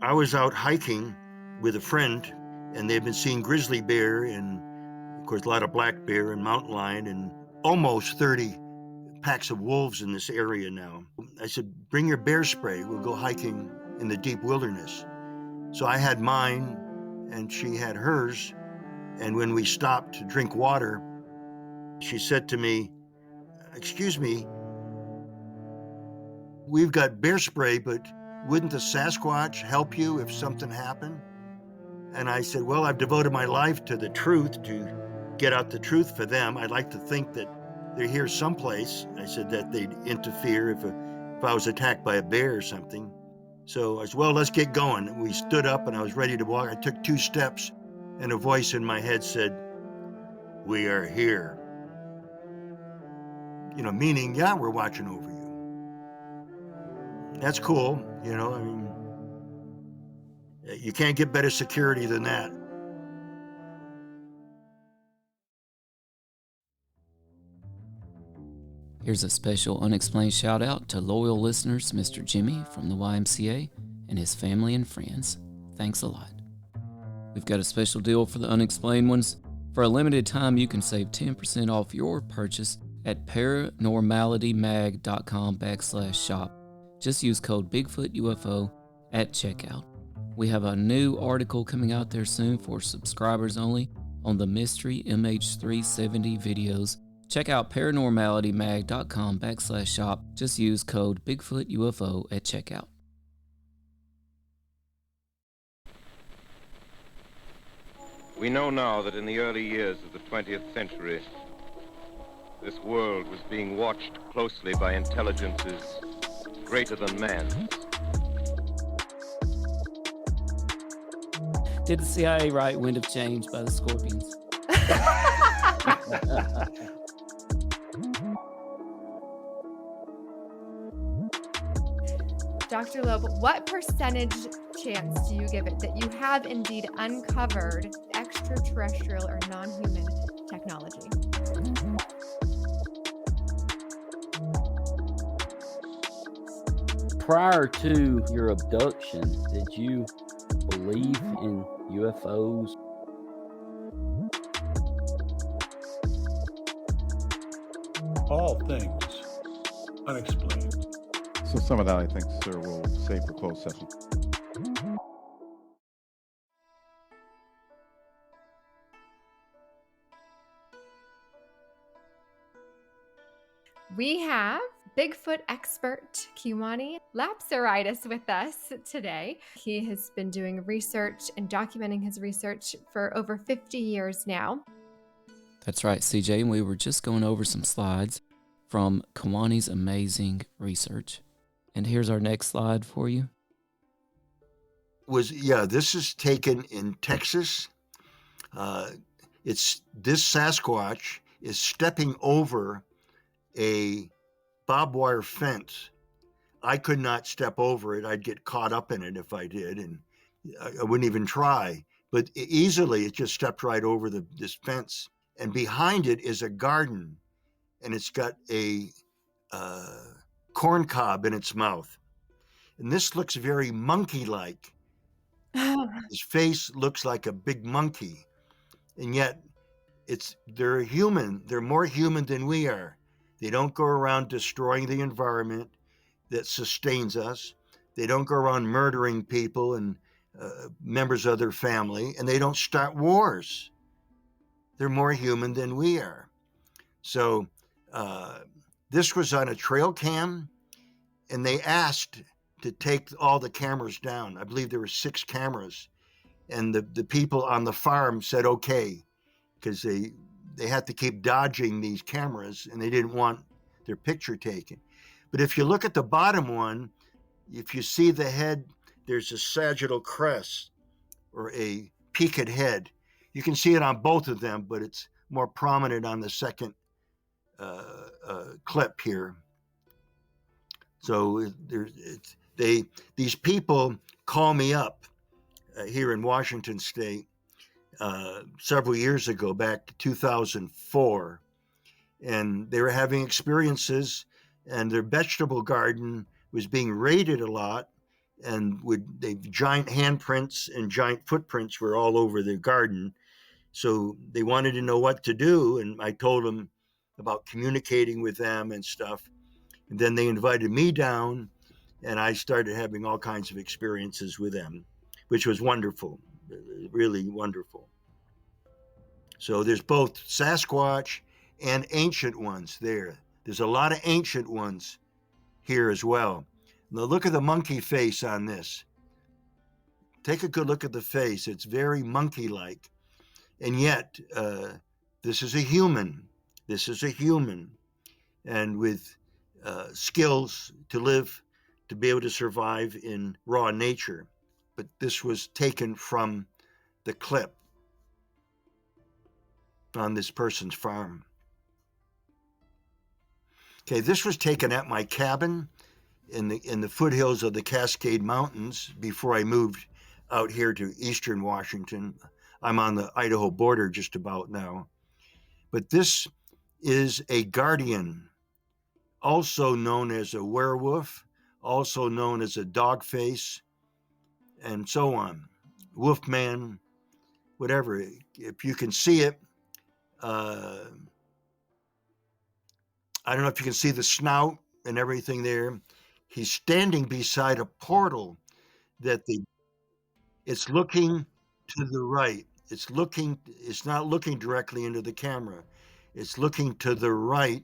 I was out hiking with a friend, and they've been seeing grizzly bear and, of course, a lot of black bear and mountain lion and almost 30 packs of wolves in this area now. I said, bring your bear spray. We'll go hiking in the deep wilderness. So I had mine, and she had hers. And when we stopped to drink water, she said to me, excuse me, we've got bear spray, but wouldn't the Sasquatch help you if something happened? And I said, well, I've devoted my life to the truth, to get out the truth for them. I'd like to think that they're here someplace. I said that they'd interfere if I was attacked by a bear or something. So I said, well, let's get going. We stood up and I was ready to walk. I took 2 steps and a voice in my head said, we are here. Meaning, yeah, we're watching over you. That's cool. I mean, you can't get better security than that. Here's a special unexplained shout out to loyal listeners, Mr. Jimmy from the YMCA and his family and friends. Thanks a lot. We've got a special deal for the unexplained ones. For a limited time, you can save 10% off your purchase at paranormalitymag.com/shop. Just use code BigfootUFO at checkout. We have a new article coming out there soon for subscribers only on the Mystery MH370 videos. Check out paranormalitymag.com/shop. Just use code BigfootUFO at checkout. We know now that in the early years of the 20th century, this world was being watched closely by intelligences greater than man's. Did the CIA write Wind of Change by the Scorpions? Dr. Loeb, what percentage chance do you give it that you have indeed uncovered extraterrestrial or non-human technology? Prior to your abduction, did you believe in UFOs? All things unexplained. So some of that, I think, sir, we'll save for closed session. We have Bigfoot expert Kewaunee Lapsertitis with us today. He has been doing research and documenting his research for over 50 years now. That's right, CJ, and we were just going over some slides from Kewaunee's amazing research. And here's our next slide for you. This is taken in Texas. This Sasquatch is stepping over a barbed wire fence. I could not step over it. I'd get caught up in it if I did, and I wouldn't even try. But easily, it just stepped right over this fence. And behind it is a garden, and it's got a corn cob in its mouth. And this looks very monkey-like. His face looks like a big monkey. And yet, they're human. They're more human than we are. They don't go around destroying the environment that sustains us. They don't go around murdering people and members of their family. And they don't start wars. They're more human than we are. So this was on a trail cam, and they asked to take all the cameras down. I believe there were 6 cameras. And the people on the farm said, okay, because they had to keep dodging these cameras, and they didn't want their picture taken. But if you look at the bottom one, if you see the head, there's a sagittal crest or a peaked head. You can see it on both of them, but it's more prominent on the second clip here. So these people call me up here in Washington State several years ago, back to 2004, and they were having experiences, and their vegetable garden was being raided a lot, and giant handprints and giant footprints were all over the garden. So they wanted to know what to do, and I told them about communicating with them and stuff. And then they invited me down, and I started having all kinds of experiences with them, which was wonderful, really wonderful. So there's both Sasquatch and ancient ones there. There's a lot of ancient ones here as well. Now look at the monkey face on this. Take a good look at the face. It's very monkey-like. And yet, this is a human. This is a human. And with skills to live, to be able to survive in raw nature. But this was taken from the clip on this person's farm. Okay, this was taken at my cabin in the foothills of the Cascade Mountains before I moved out here to eastern Washington. I'm on the Idaho border just about now. But this is a guardian, also known as a werewolf, also known as a dog face, and so on. Wolfman, whatever. If you can see it, I don't know if you can see the snout and everything there. He's standing beside a portal that it's looking to the right. It's not looking directly into the camera. It's looking to the right.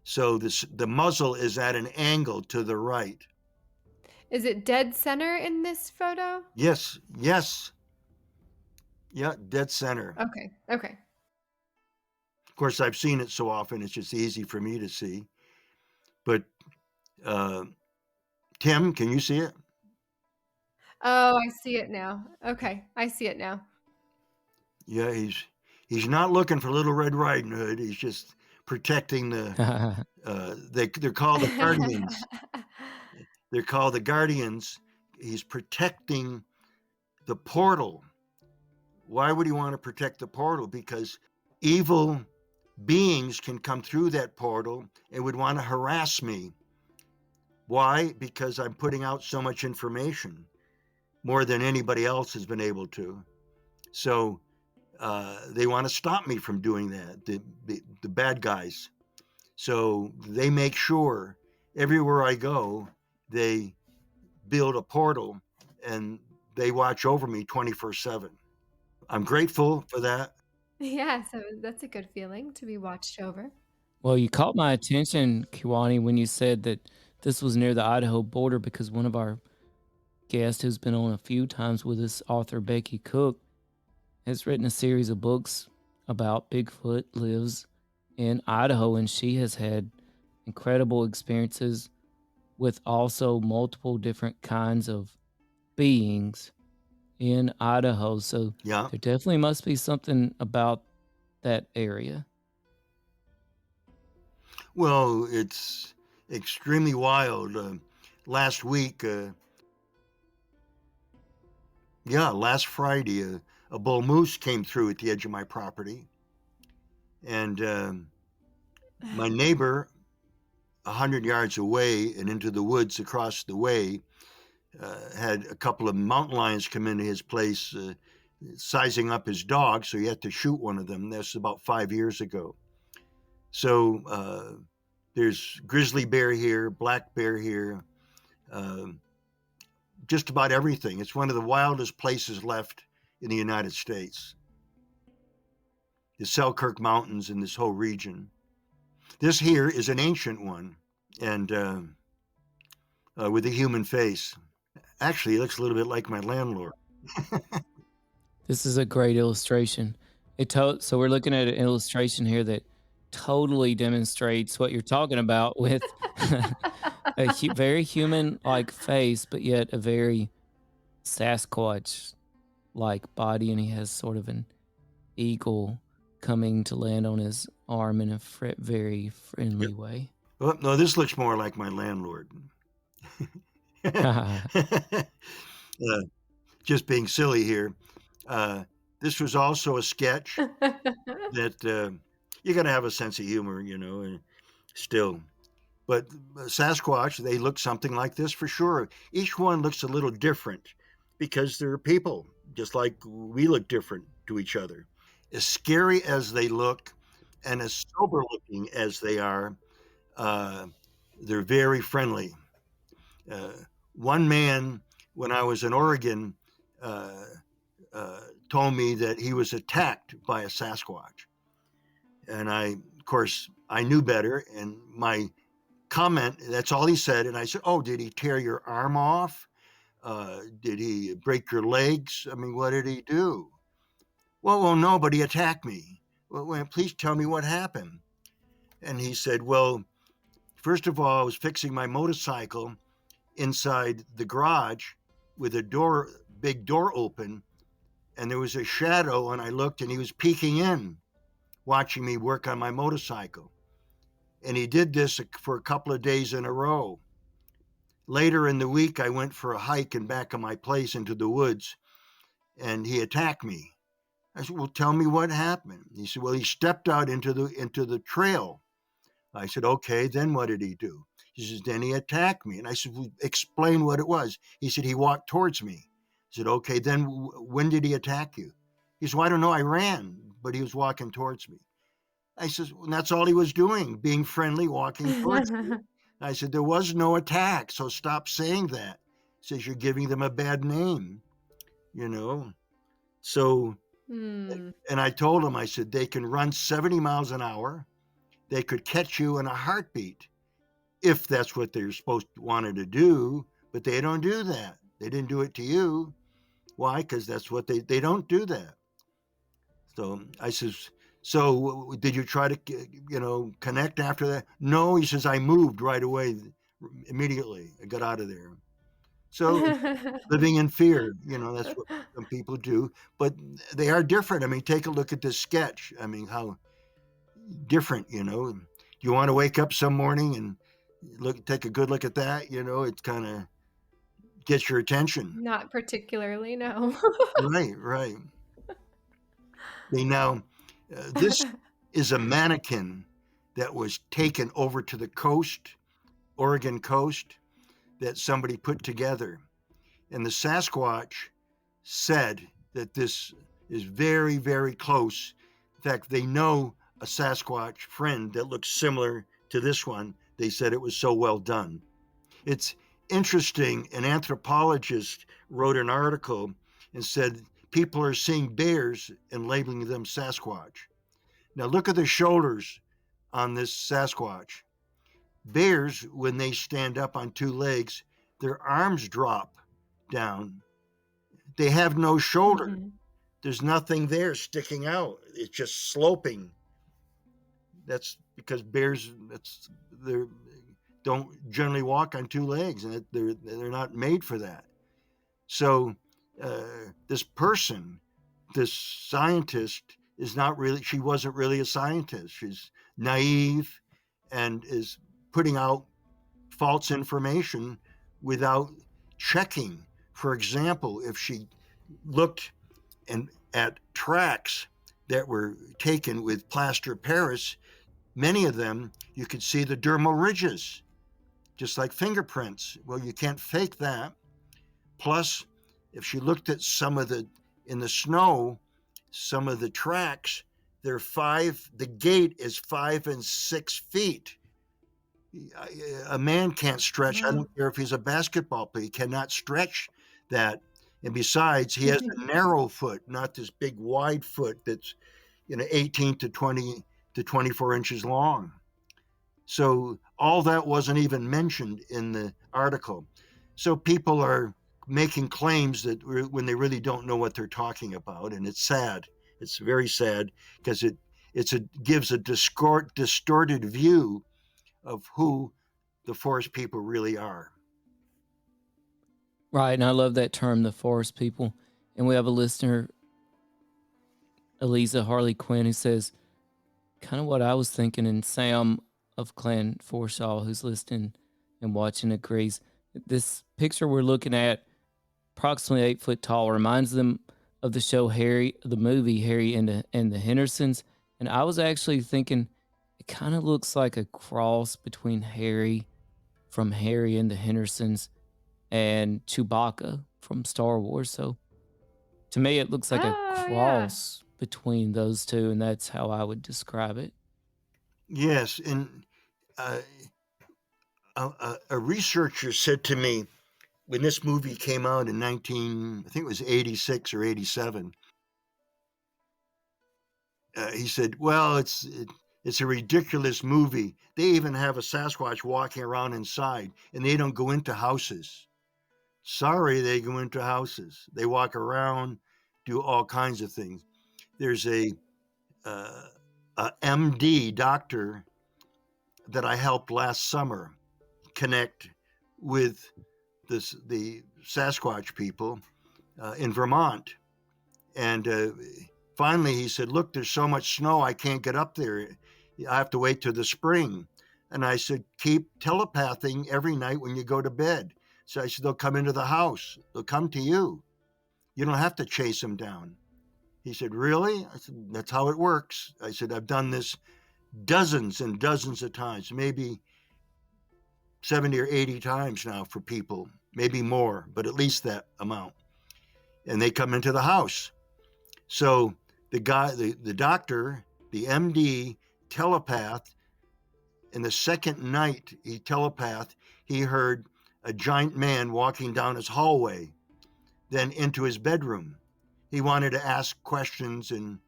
So the muzzle is at an angle to the right. Is it dead center in this photo? Yes. Yeah, dead center. Okay. Of course, I've seen it so often, it's just easy for me to see. But Tim, can you see it? Oh, I see it now. Okay, I see it now. Yeah, he's not looking for Little Red Riding Hood. He's just protecting the. They're called the guardians. They're called the guardians. He's protecting the portal. Why would he want to protect the portal? Because evil beings can come through that portal and would want to harass me. Why? Because I'm putting out so much information, more than anybody else has been able to. So they want to stop me from doing that, the bad guys. So they make sure everywhere I go, they build a portal and they watch over me 24/7. I'm grateful for that. Yeah, so that's a good feeling to be watched over. Well, you caught my attention, Kewaunee, when you said that this was near the Idaho border because one of our guests who's been on a few times with us, author Becky Cook, has written a series of books about Bigfoot, lives in Idaho, and she has had incredible experiences with also multiple different kinds of beings in Idaho. So Yeah. there definitely must be something about that area. Well, it's extremely wild. Last week, last Friday, a bull moose came through at the edge of my property. And my neighbor, 100 yards away and into the woods across the way, had a couple of mountain lions come into his place, sizing up his dog, so he had to shoot one of them. That's about 5 years ago. So there's grizzly bear here, black bear here, just about everything. It's one of the wildest places left in the United States. The Selkirk Mountains in this whole region. This here is an ancient one, and with a human face. Actually, it looks a little bit like my landlord. This is a great illustration. So we're looking at an illustration here that totally demonstrates what you're talking about with a very human-like face, but yet a very Sasquatch-like body, and he has sort of an eagle coming to land on his arm in a very friendly way. Well, no, this looks more like my landlord. Just being silly here. This was also a sketch that you got to have a sense of humor, and still. But Sasquatch, they look something like this for sure. Each one looks a little different because they're people, just like we look different to each other. As scary as they look and as sober looking as they are, uh, they're very friendly. Uh, One man, when I was in Oregon, uh, told me that he was attacked by a Sasquatch. And of course, I knew better. And my comment, that's all he said. And I said, "Oh, did he tear your arm off? Did he break your legs? I mean, what did he do?" Well, no, but he attacked me. Well, please tell me what happened. And he said, "Well, first of all, I was fixing my motorcycle inside the garage with a big door open, and there was a shadow, and I looked, and he was peeking in, watching me work on my motorcycle. And he did this for a couple of days in a row. Later in the week, I went for a hike in back of my place into the woods, and he attacked me." I said, "Well, tell me what happened." He said, "Well, he stepped out into the trail." I said, "Okay, then what did he do?" He says, "Then he attacked me." And I said, "Well, explain what it was." He said, "He walked towards me." I said, "Okay, then when did he attack you?" He said, "Well, I don't know. I ran, but he was walking towards me." I said, "Well, that's all he was doing, being friendly, walking towards me." I said, "There was no attack, so stop saying that." He says, "You're giving them a bad name, you know." So, Hmm. and I told him, I said, "They can run 70 miles an hour. They could catch you in a heartbeat if that's what they're supposed to wanted to do, but they don't do that. They didn't do it to you. Why? Because that's what they don't do that." So I says, "So did you try to, connect after that?" "No," he says, "I moved right away, immediately. I got out of there." So living in fear, that's what some people do, but they are different. I mean, take a look at this sketch. I mean, how different, you want to wake up some morning and take a good look at that, it kind of gets your attention. Not particularly, no. Right, right. Now, this is a mannequin that was taken over to the coast, Oregon coast, that somebody put together. And the Sasquatch said that this is very, very close. In fact, they know a Sasquatch friend that looks similar to this one. They said it was so well done. It's interesting. An anthropologist wrote an article and said people are seeing bears and labeling them Sasquatch. Now, look at the shoulders on this Sasquatch. Bears, when they stand up on two legs, their arms drop down. They have no shoulder. Mhm. There's nothing there sticking out. It's just sloping. That's because bears they don't generally walk on two legs, and they're not made for that. So this person, this scientist, is not really. She wasn't really a scientist. She's naive, and is putting out false information without checking. For example, if she looked at tracks that were taken with plaster Paris, many of them you could see the dermal ridges, just like fingerprints. Well, you can't fake that. Plus, if she looked at in the snow, some of the tracks, the gate is 5 and 6 feet. A man can't stretch. I don't care if he's a basketball player. He cannot stretch that. And besides, he has a narrow foot, not this big wide foot that's 18 to 20 to 24 inches long. So all that wasn't even mentioned in the article. So people are making claims that when they really don't know what they're talking about, and it's sad. It's very sad because it gives a distorted view of who the forest people really are. Right, and I love that term, the forest people. And we have a listener, Eliza Harley Quinn, who says, kind of what I was thinking, and Sam of Clan Forshaw, who's listening and watching, agrees. This picture we're looking at, approximately 8 foot tall, reminds them of the movie Harry and the Hendersons. And I was actually thinking it It kind of looks like a cross between Harry from Harry and the Hendersons and Chewbacca from Star Wars. So to me, it looks like a Oh, yeah. cross between those two, and that's how I would describe it. Yes, and uh, a researcher said to me when this movie came out in I think it was 86 or 87, he said, well, it's a ridiculous movie. They even have a Sasquatch walking around inside, and they don't go into houses. Sorry, they go into houses. They walk around, do all kinds of things. There's a MD doctor that I helped last summer connect with the Sasquatch people in Vermont. And finally he said, look, there's so much snow, I can't get up there. I have to wait till the spring. And I said, keep telepathing every night when you go to bed. So I said, they'll come into the house. They'll come to you. You don't have to chase them down. He said, really? I said, that's how it works. I said, I've done this dozens and dozens of times, maybe 70 or 80 times now for people, maybe more, but at least that amount. And they come into the house. So the guy, the doctor, the MD, telepathed, and the second night he telepathed, he heard a giant man walking down his hallway, then into his bedroom. He wanted to ask questions and,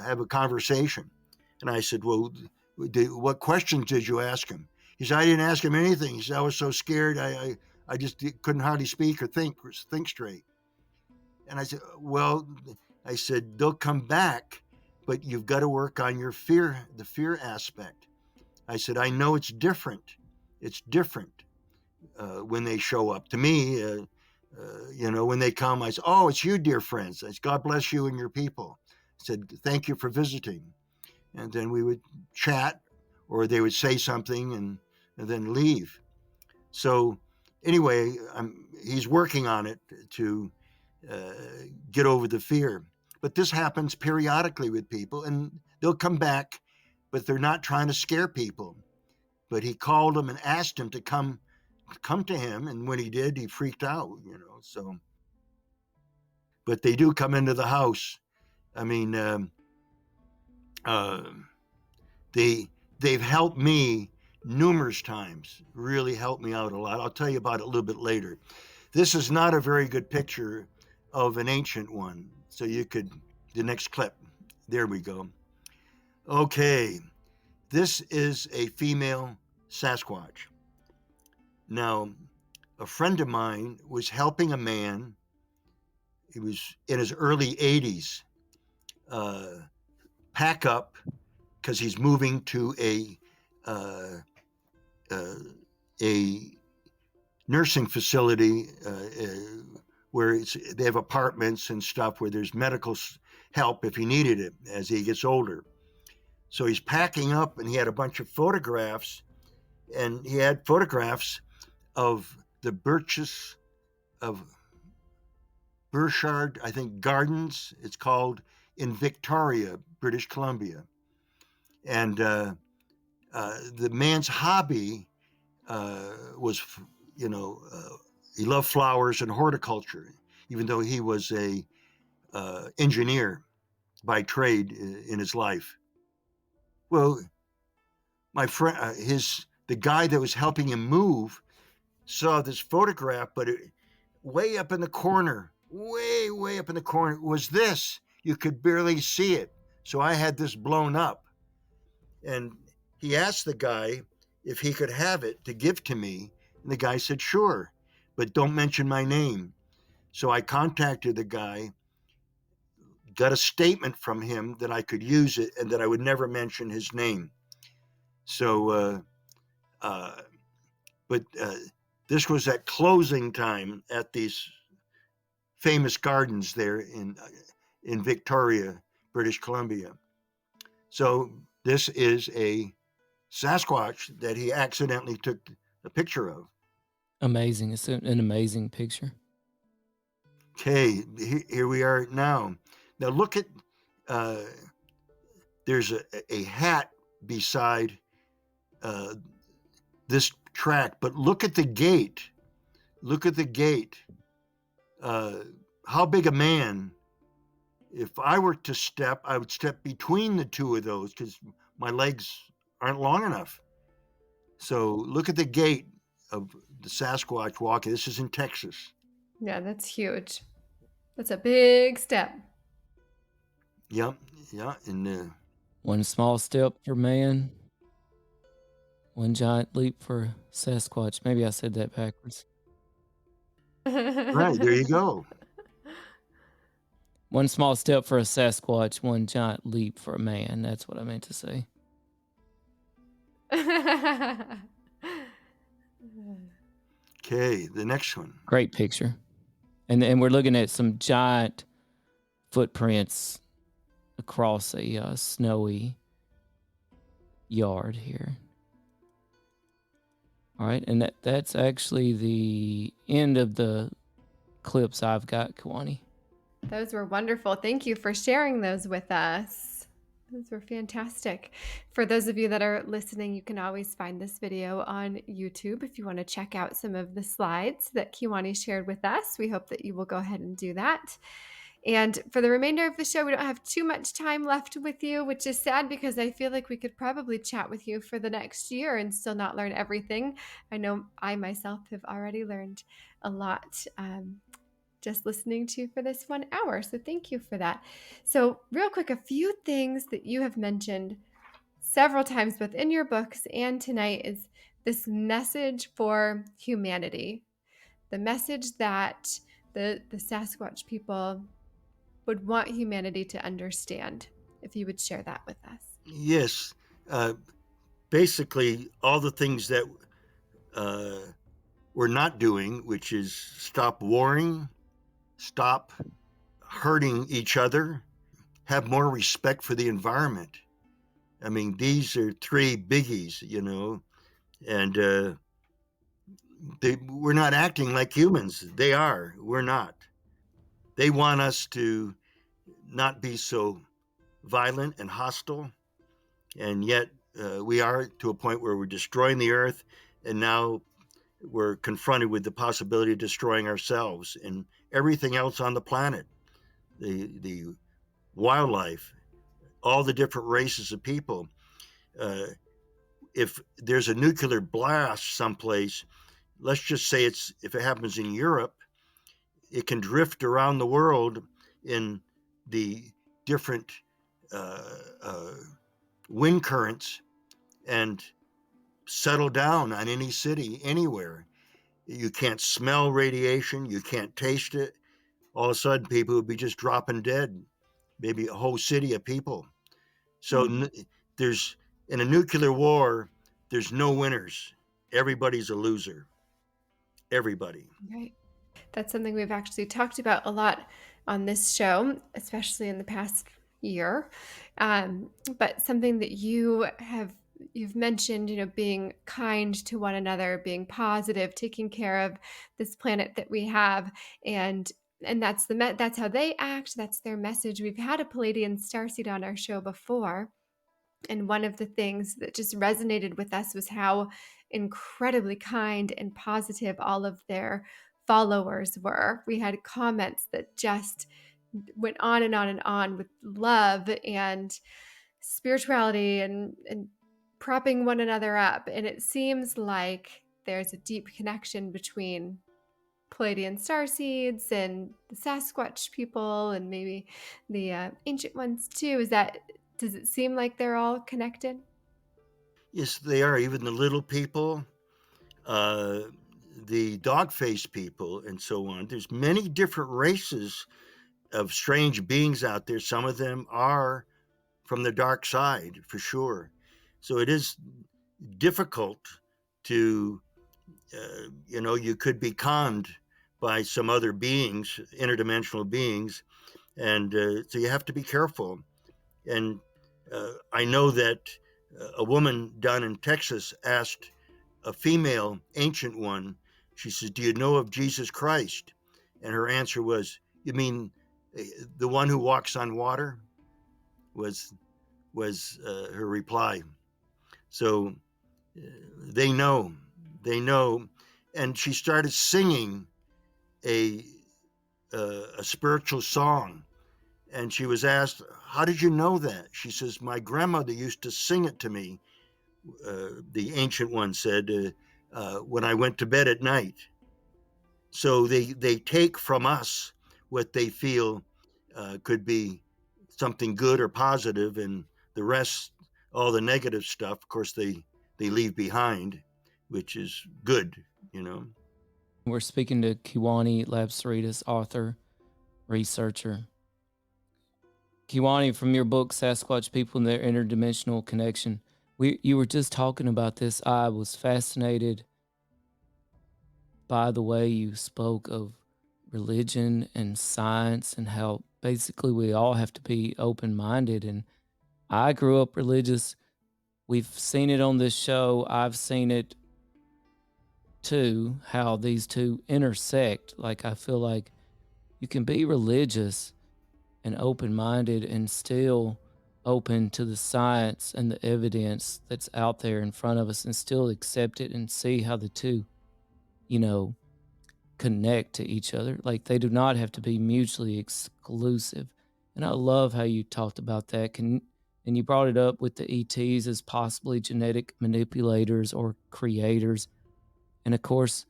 have a conversation. And I said, well, what questions did you ask him? He said, I didn't ask him anything. He said, I was so scared, I just couldn't hardly speak or think straight. And I said, well, they'll come back, but you've got to work on your fear, the fear aspect. I said, I know it's different. It's different when they show up. To me, when they come, I said, oh, it's you, dear friends. I said, God bless you and your people. I said, thank you for visiting. And then we would chat, or they would say something and then leave. So anyway, he's working on it to get over the fear. But this happens periodically with people, and they'll come back, but they're not trying to scare people. But he called them and asked him to come to him, and when he did, he freaked out, so. But they do come into the house. I mean, they've helped me numerous times, really helped me out a lot. I'll tell you about it a little bit later. This is not a very good picture of an ancient one. So the next clip, there we go. Okay, this is a female Sasquatch. Now, a friend of mine was helping a man, he was in his early 80s, pack up because he's moving to a nursing facility where they have apartments and stuff where there's medical help if he needed it as he gets older. So he's packing up, and he had a bunch of photographs, and he had photographs of the birches of Burchard, I think, Gardens, it's called, in Victoria, British Columbia. And the man's hobby was, he loved flowers and horticulture, even though he was a engineer by trade in his life. Well, my friend, the guy that was helping him move saw this photograph, but way up in the corner, way up in the corner was this. You could barely see it. So I had this blown up. And he asked the guy if he could have it to give to me. And the guy said, sure, but don't mention my name. So I contacted the guy, got a statement from him that I could use it and that I would never mention his name. So, this was at closing time at these famous gardens there in Victoria, British Columbia. So this is a Sasquatch that he accidentally took a picture of. Amazing. It's an amazing picture. Okay, here we are now. Now look at, there's a hat beside uh, this track. But look at the gate. Look at the gate. How big a man? If I were to step, I would step between the two of those because my legs aren't long enough. So look at the gait of the Sasquatch walking. This is in Texas. Yeah, that's huge. That's a big step. Yep, yeah, and One small step for man, one giant leap for Sasquatch. Maybe I said that backwards. right there you go. One small step for a Sasquatch, one giant leap for a man. That's what I meant to say. Okay, the next one. Great picture. And we're looking at some giant footprints across a snowy yard here. All right, and that's actually the end of the clips I've got, Kewaunee. Those were wonderful. Thank you for sharing those with us. Those were fantastic. For those of you that are listening, you can always find this video on YouTube if you want to check out some of the slides that Kewaunee shared with us. We hope that you will go ahead and do that. And for the remainder of the show, we don't have too much time left with you, which is sad because I feel like we could probably chat with you for the next year and still not learn everything. I know I myself have already learned a lot just listening to you for this 1 hour. So thank you for that. So real quick, a few things that you have mentioned several times, both in your books and tonight, is this message for humanity, the message that the Sasquatch people would want humanity to understand. If you would share that with us. Yes, basically all the things that we're not doing, which is stop warring, stop hurting each other, have more respect for the environment. I mean, these are three biggies, you know, and we're not acting like humans. They are. We're not. They want us to not be so violent and hostile, and yet we are to a point where we're destroying the earth, and now we're confronted with the possibility of destroying ourselves and everything else on the planet, the wildlife, all the different races of people. If there's a nuclear blast someplace, let's just say if it happens in Europe, it can drift around the world in the different wind currents and settle down on any city anywhere. You can't smell radiation, you can't taste it. All of a sudden, people would be just dropping dead, maybe a whole city of people. So there's, in a nuclear war, there's no winners. Everybody's a loser. Everybody. Right. That's something we've actually talked about a lot on this show, especially in the past year. But something that you've mentioned, you know, being kind to one another, being positive, taking care of this planet that we have, and that's that's how they act. That's their message. We've had a Palladian starseed on our show before, and one of the things that just resonated with us was how incredibly kind and positive all of their followers were. We had comments that just went on and on and on with love and spirituality and propping one another up. And it seems like there's a deep connection between Palladian starseeds and the Sasquatch people and maybe the ancient ones too. Does it seem like they're all connected? Yes, they are. Even the little people, the dog-faced people, and so on. There's many different races of strange beings out there. Some of them are from the dark side, for sure. So it is difficult to, you could be conned by some other beings, interdimensional beings, and so you have to be careful. And I know that a woman down in Texas asked a female ancient one, she says, "Do you know of Jesus Christ?" And her answer was, "You mean the one who walks on water?" was her reply. So they know, and she started singing a spiritual song, and she was asked, "How did you know that?" She says, "My grandmother used to sing it to me." The ancient one said, "When I went to bed at night." So they take from us what they feel could be something good or positive, and the rest, all the negative stuff, of course, they leave behind, which is good, you know. We're speaking to Kewaunee Lapsertitis, author, researcher. Kewaunee, from your book Sasquatch People and Their Interdimensional Connection, you were just talking about this. I was fascinated by the way you spoke of religion and science and how basically we all have to be open-minded. And I grew up religious. We've seen it on this show. I've seen it too, how these two intersect. Like, I feel like you can be religious and open-minded and still open to the science and the evidence that's out there in front of us and still accept it and see how the two, connect to each other. Like, they do not have to be mutually exclusive. And I love how you talked about that. And you brought it up with the ETs as possibly genetic manipulators or creators. And of course,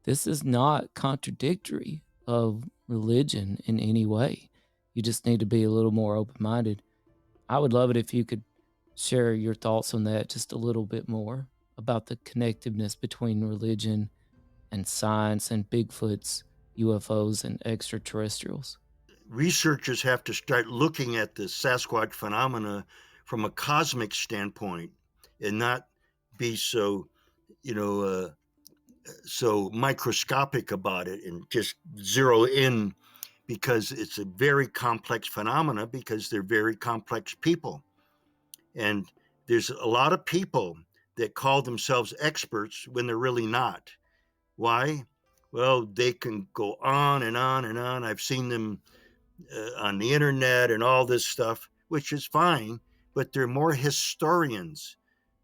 this is not contradictory of religion in any way. You just need to be a little more open-minded. I would love it if you could share your thoughts on that just a little bit more about the connectiveness between religion and science and Bigfoots, UFOs, and extraterrestrials. Researchers have to start looking at the Sasquatch phenomena from a cosmic standpoint and not be so, so microscopic about it and just zero in, because it's a very complex phenomena, because they're very complex people. And there's a lot of people that call themselves experts when they're really not. Why? Well, they can go on and on and on. I've seen them on the internet and all this stuff, which is fine, but they're more historians,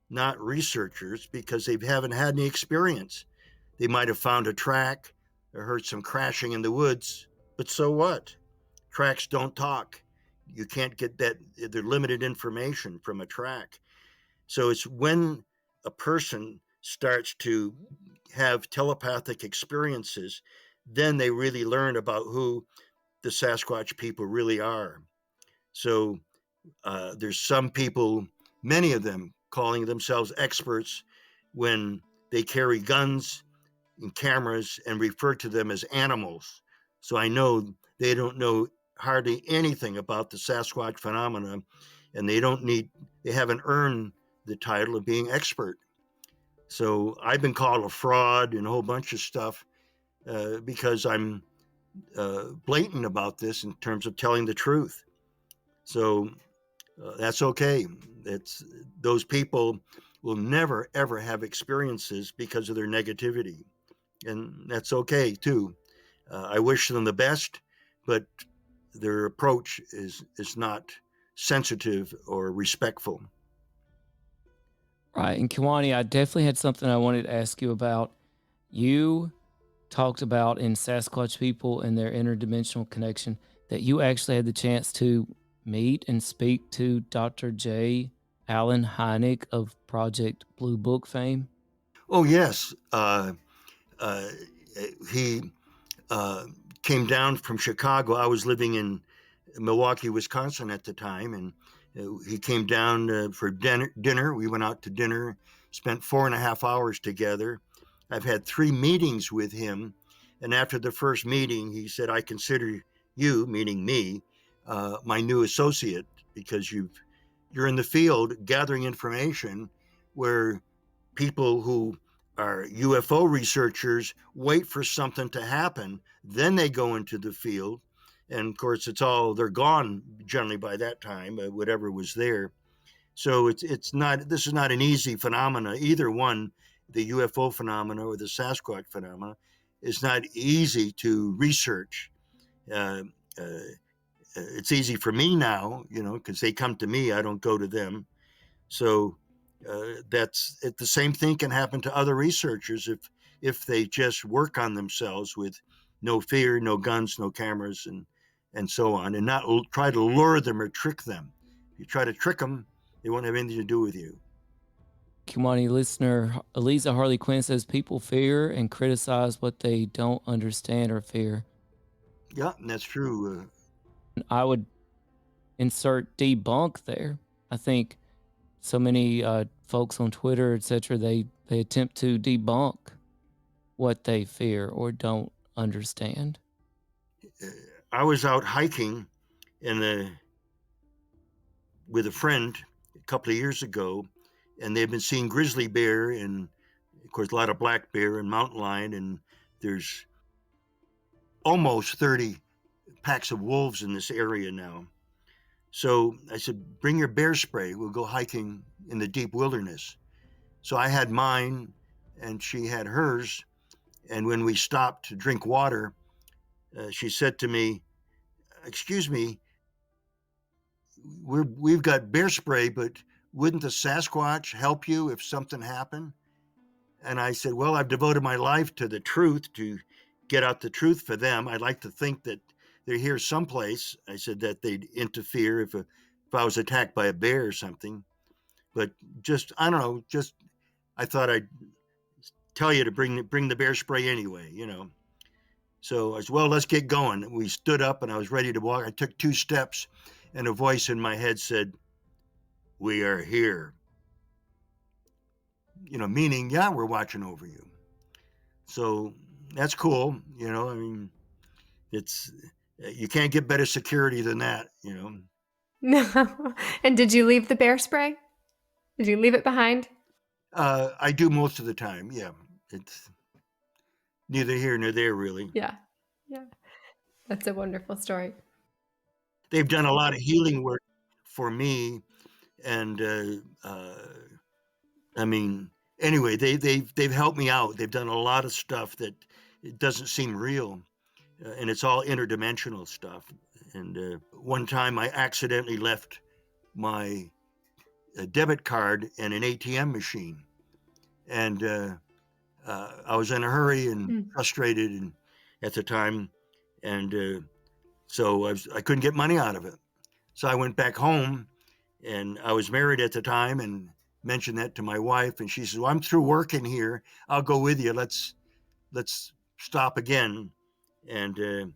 not researchers, because they haven't had any experience. They might have found a track or heard some crashing in the woods, but so what? Tracks don't talk. You can't get that. They're limited information from a track. So it's when a person starts to have telepathic experiences, then they really learn about who the Sasquatch people really are. So there's some people, many of them, calling themselves experts when they carry guns and cameras and refer to them as animals. So I know they don't know hardly anything about the Sasquatch phenomena, and they haven't earned the title of being expert. So I've been called a fraud and a whole bunch of stuff because I'm blatant about this in terms of telling the truth. So that's okay. Those people will never ever have experiences because of their negativity, and that's okay too. I wish them the best, but their approach is not sensitive or respectful. Right. And Kewaunee, I definitely had something I wanted to ask you about. You talked about in Sasquatch People and Their Interdimensional Connection that you actually had the chance to meet and speak to Dr. J. Allen Hynek of Project Blue Book fame. Oh yes, he came down from Chicago. I was living in Milwaukee, Wisconsin at the time, and he came down for dinner. We went out to dinner, spent 4.5 hours together. I've had 3 meetings with him, and after the first meeting, he said, "I consider you," meaning me, my new associate, because you're in the field gathering information where people who are UFO researchers wait for something to happen, then they go into the field, and of course they're gone generally by that time, whatever was there. So it's not this is not an easy phenomena. Either one, the UFO phenomena or the Sasquatch phenomena, is not easy to research. Uh, it's easy for me now, because they come to me, I don't go to them. So The same thing can happen to other researchers if they just work on themselves with no fear, no guns, no cameras, and so on, and not try to lure them or trick them. If you try to trick them, they won't have anything to do with you. Kewaunee listener Eliza Harley Quinn says people fear and criticize what they don't understand or fear. Yeah, and that's true. I would insert debunk there. I think so many folks on Twitter, etc., they attempt to debunk what they fear or don't understand. I was out hiking with a friend a couple of years ago, and they've been seeing grizzly bear and, of course, a lot of black bear and mountain lion, and there's almost 30 packs of wolves in this area now. So I said, bring your bear spray. We'll go hiking in the deep wilderness. So I had mine, and she had hers. And when we stopped to drink water, she said to me, excuse me, we've got bear spray, but wouldn't the Sasquatch help you if something happened? And I said, well, I've devoted my life to the truth, to get out the truth for them. I'd like to think that they're here someplace. I said that they'd interfere if I was attacked by a bear or something. But just, I don't know, just I thought I'd tell you to bring the bear spray anyway, you know. So I said, well, let's get going. We stood up and I was ready to walk. I took 2 steps and a voice in my head said, we are here. You know, meaning, yeah, we're watching over you. So that's cool. You know, I mean, you can't get better security than that, you know. No. And did you leave the bear spray? Did you leave it behind? I do most of the time. Yeah. It's neither here nor there, really. Yeah. Yeah. That's a wonderful story. They've done a lot of healing work for me. And, I mean, anyway, they've helped me out. They've done a lot of stuff that it doesn't seem real. And it's all interdimensional stuff. And one time I accidentally left my debit card in an ATM machine. And I was in a hurry and frustrated at the time. And so I couldn't get money out of it. So I went back home, and I was married at the time and mentioned that to my wife. And she said, well, I'm through working here. I'll go with you. Let's stop again. And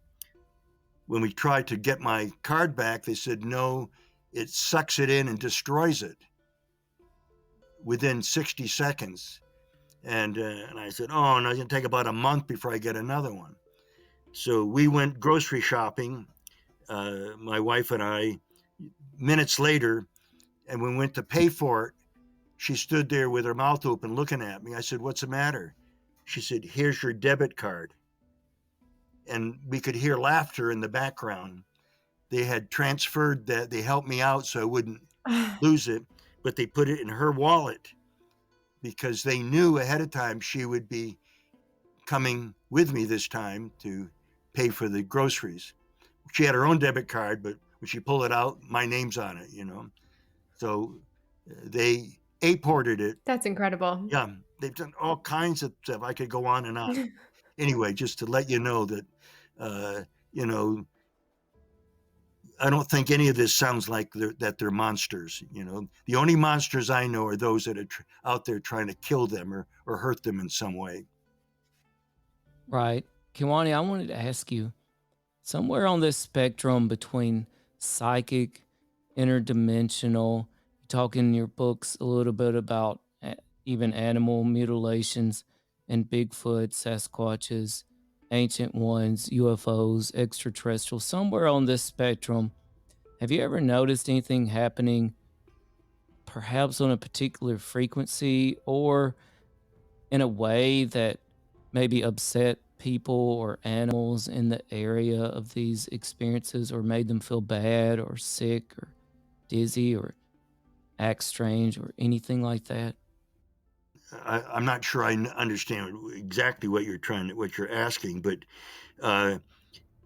when we tried to get my card back, they said, no, it sucks it in and destroys it within 60 seconds. And I said, oh, no, it's going to take about a month before I get another one. So we went grocery shopping, my wife and I, minutes later, and when we went to pay for it, she stood there with her mouth open looking at me. I said, what's the matter? She said, here's your debit card. And we could hear laughter in the background. They had transferred that. They helped me out so I wouldn't lose it, but they put it in her wallet because they knew ahead of time she would be coming with me this time to pay for the groceries. She had her own debit card, but when she pulled it out, my name's on it, you know. So they ported it. That's incredible. Yeah, they've done all kinds of stuff. I could go on and on. Anyway, just to let you know that, you know, I don't think any of this sounds like they're monsters. You know, the only monsters I know are those that are out there trying to kill them or hurt them in some way. Right. Kewaunee, I wanted to ask you, somewhere on this spectrum between psychic, interdimensional, you talk in your books a little bit about even animal mutilations and Bigfoot, Sasquatches, ancient ones, UFOs, extraterrestrials, somewhere on this spectrum, have you ever noticed anything happening perhaps on a particular frequency or in a way that maybe upset people or animals in the area of these experiences or made them feel bad or sick or dizzy or act strange or anything like that? I'm not sure I understand exactly what you're asking, but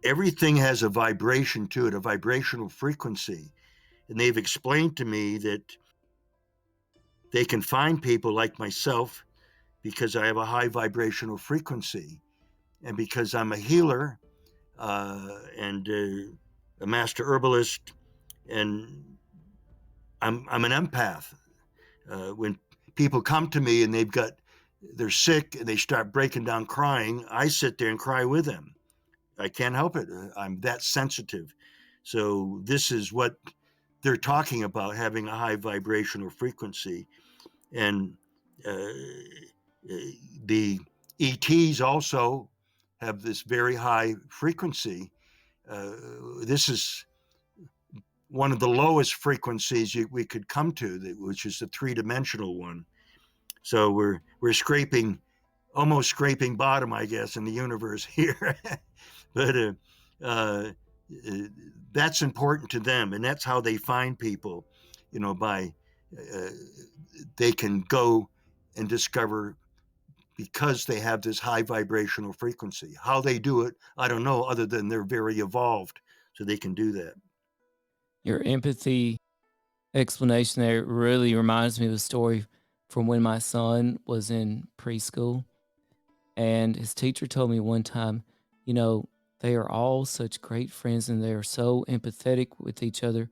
everything has a vibration to it, a vibrational frequency. And they've explained to me that they can find people like myself because I have a high vibrational frequency, and because I'm a healer and a master herbalist, and I'm an empath. When people come to me and they're sick and they start breaking down crying, I sit there and cry with them. I can't help it. I'm that sensitive. So this is what they're talking about, having a high vibrational frequency. And the ETs also have this very high frequency. This is one of the lowest frequencies we could come to, which is the three-dimensional one. So we're almost scraping bottom, I guess, in the universe here. But that's important to them, and that's how they find people. By they can go and discover, because they have this high vibrational frequency. How they do it, I don't know, other than they're very evolved, so they can do that. Your empathy explanation there really reminds me of a story from when my son was in preschool. And his teacher told me one time, they are all such great friends and they are so empathetic with each other.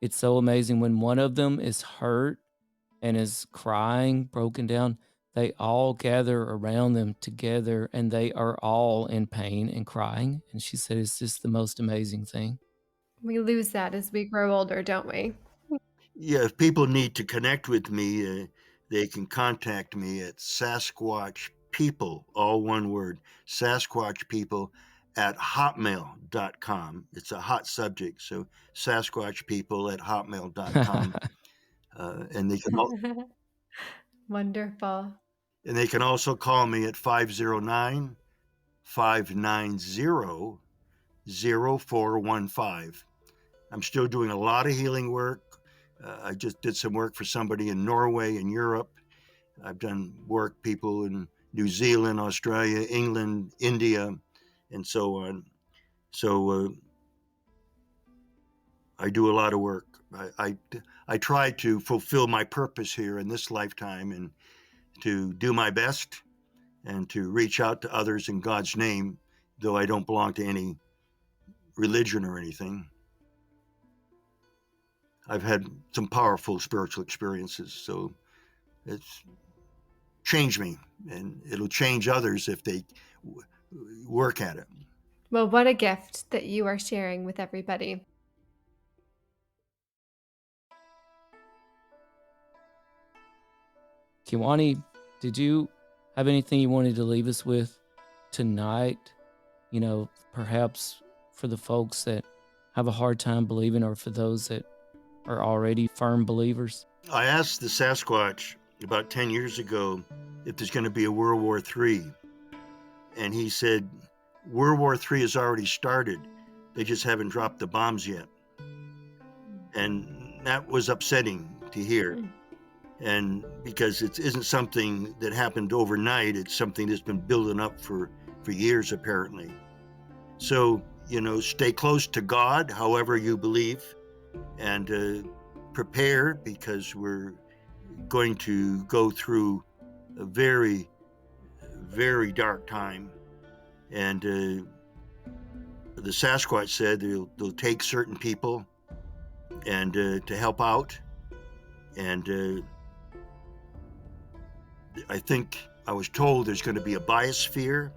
It's so amazing when one of them is hurt and is crying, broken down, they all gather around them together and they are all in pain and crying. And she said it's just the most amazing thing. We lose that as we grow older, don't we? Yeah, if people need to connect with me, they can contact me at Sasquatch People, all one word, Sasquatch People at hotmail.com. It's a hot subject, so Sasquatch People at hotmail.com. And they can Wonderful. and they can also call me at 509-590-0415. I'm still doing a lot of healing work. I just did some work for somebody in Norway and Europe. I've done work people in New Zealand, Australia, England, India, and so on. So I do a lot of work. I try to fulfill my purpose here in this lifetime and to do my best and to reach out to others in God's name, though I don't belong to any religion or anything. I've had some powerful spiritual experiences, so it's changed me, and it'll change others if they work at it. Well, what a gift that you are sharing with everybody. Kewaunee, did you have anything you wanted to leave us with tonight? Perhaps for the folks that have a hard time believing, or for those that are already firm believers? I asked the Sasquatch about 10 years ago if there's going to be a World War III. And he said, World War III has already started. They just haven't dropped the bombs yet. And that was upsetting to hear. And because it isn't something that happened overnight, it's something that's been building up for years, apparently. So, stay close to God, however you believe, and prepare, because we're going to go through a very, very dark time. And the Sasquatch said they'll take certain people and to help out. And I think I was told there's going to be a biosphere,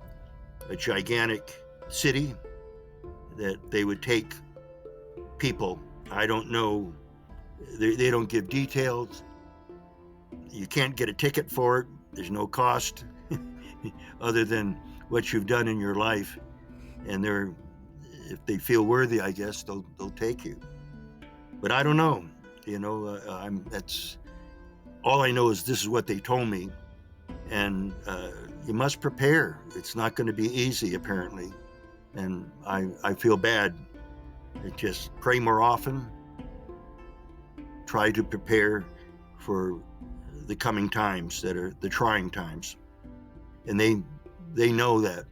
a gigantic city, that they would take people. I don't know. They don't give details. You can't get a ticket for it. There's no cost other than what you've done in your life. And if they feel worthy, I guess they'll take you. But I don't know. That's all I know is this is what they told me. And you must prepare. It's not going to be easy, apparently. And I feel bad. Just pray more often. Try to prepare for the coming times that are the trying times. And they know that.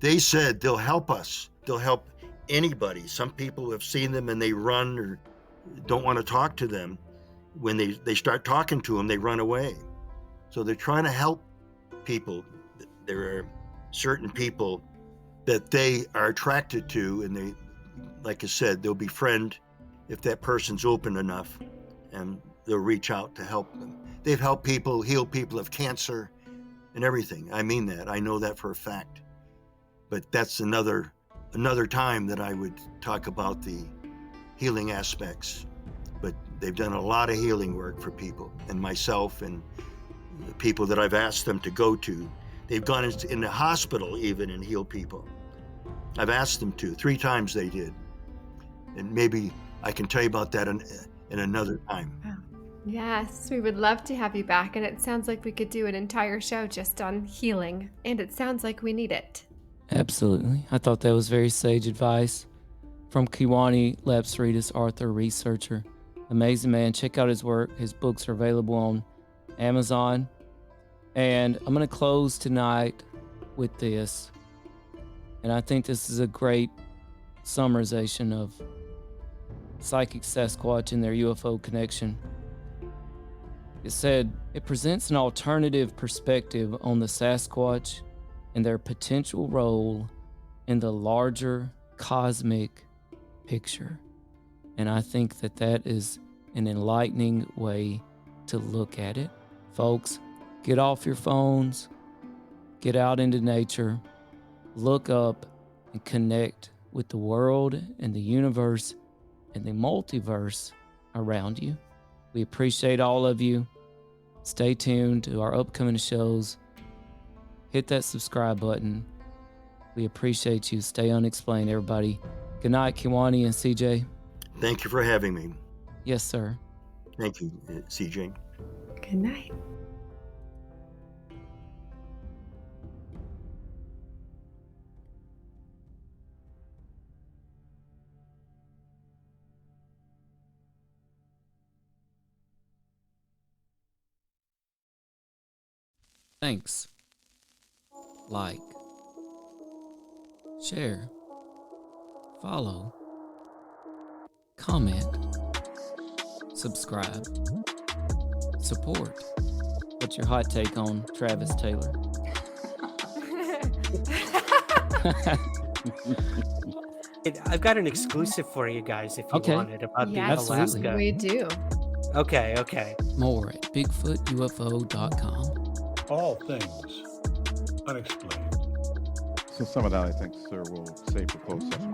They said they'll help us. They'll help anybody. Some people have seen them and they run or don't want to talk to them. when they start talking to them, they run away. So they're trying to help people. There are certain people that they are attracted to, and they, like I said, they'll befriend if that person's open enough, and they'll reach out to help them. They've helped people, heal people of cancer and everything. I mean that. I know that for a fact. But that's another time that I would talk about the healing aspects. But they've done a lot of healing work for people, and myself and the people that I've asked them to go to. They've gone in the hospital even and healed people. I've asked them to. 3 times they did. And maybe I can tell you about that in another time. Yes, we would love to have you back, and it sounds like we could do an entire show just on healing, and it sounds like we need it. Absolutely. I thought that was very sage advice from Kewaunee Lapsertitis, author, researcher. Amazing man. Check out his work. His books are available on Amazon. And I'm going to close tonight with this. And I think this is a great summarization of psychic Sasquatch and their UFO connection. It said, it presents an alternative perspective on the Sasquatch and their potential role in the larger cosmic picture. And I think that that is an enlightening way to look at it. Folks, get off your phones, get out into nature, look up and connect with the world and the universe and the multiverse around you. We appreciate all of you. Stay tuned to our upcoming shows. Hit that subscribe button. We appreciate you. Stay unexplained, everybody. Good night, Kewaunee and CJ. Thank you for having me. Yes, sir. Thank you, CJ. Good night. Thanks. Like, share, follow, comment, subscribe, support. What's your hot take on Travis Taylor? I've got an exclusive for you guys if you want it about the Yes, Alaska. we do. Okay. More at BigfootUFO.com. All things unexplained. So some of that I think, sir, we'll save for closed session.